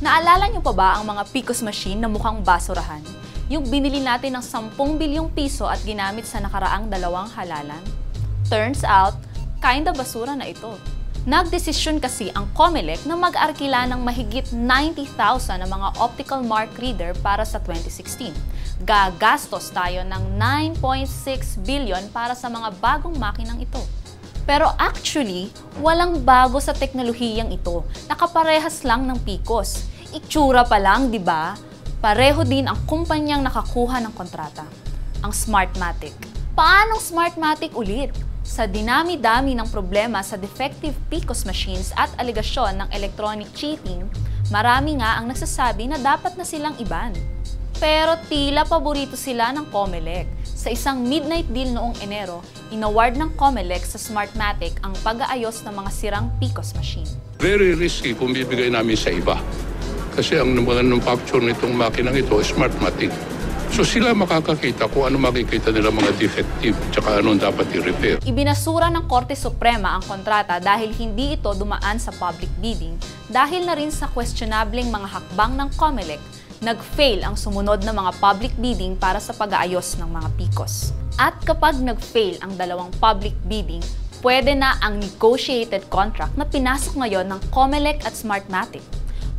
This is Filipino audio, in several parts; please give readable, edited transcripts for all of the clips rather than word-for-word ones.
Naalala niyo pa ba ang mga PCOS machine na mukhang basurahan? Yung binili natin ng 10 bilyong piso at ginamit sa nakaraang 2 halalan? Turns out, kinda basura na ito. Nagdesisyon kasi ang COMELEC na mag-arkila ng mahigit 90,000 na mga optical mark reader para sa 2016. Gagastos tayo ng 9.6 billion para sa mga bagong makinang ito. Pero actually, walang bago sa teknolohiyang ito. Nakaparehas lang ng PCOS. Itsura pa lang, di ba? Pareho din ang kumpanyang nakakuha ng kontrata, ang Smartmatic. Paanong Smartmatic ulit? Sa dinami-dami ng problema sa defective PCOS machines at aligasyon ng electronic cheating, marami nga ang nagsasabi na dapat na silang iban. Pero tila paborito sila ng COMELEC. Sa isang midnight deal noong Enero, inaward ng COMELEC sa Smartmatic ang pag-aayos ng mga sirang PCOS machine. Very risky kung bibigay namin sa iba. Kasi ang manufacture nitong makinang ito is Smartmatic. So sila makakakita kung ano makikita nila mga defective tsaka anong dapat i-repair. Ibinasura ng Korte Suprema ang kontrata dahil hindi ito dumaan sa public bidding dahil na rin sa questionableng mga hakbang ng COMELEC, nag-fail ang sumunod na mga public bidding para sa pag-aayos ng mga PCOS. At kapag nag-fail ang dalawang public bidding, pwede na ang negotiated contract na pinasok ngayon ng COMELEC at Smartmatic.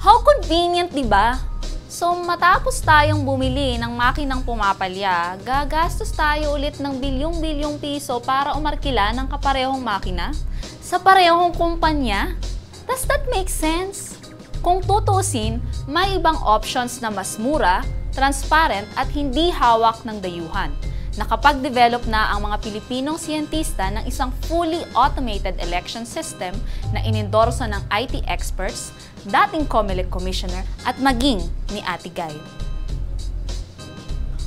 How convenient, di ba? So matapos tayong bumili ng makinang pumapalya, gagastos tayo ulit ng bilyong-bilyong piso para umarkila ng kaparehong makina sa parehong kumpanya? Does that make sense? Kung tutuusin, may ibang options na mas mura, transparent at hindi hawak ng dayuhan. Nakapag-develop na ang mga Pilipinong siyentista ng isang fully automated election system na inendorso ng IT experts, dating COMELEC Commissioner at maging ni Ate Guy.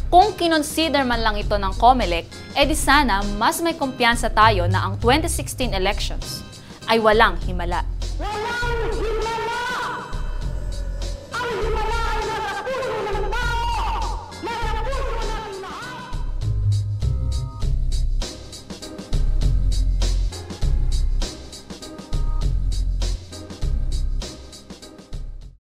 Kung kinonsider man lang ito ng COMELEC, edi sana mas may kumpiyansa tayo na ang 2016 elections ay walang himala.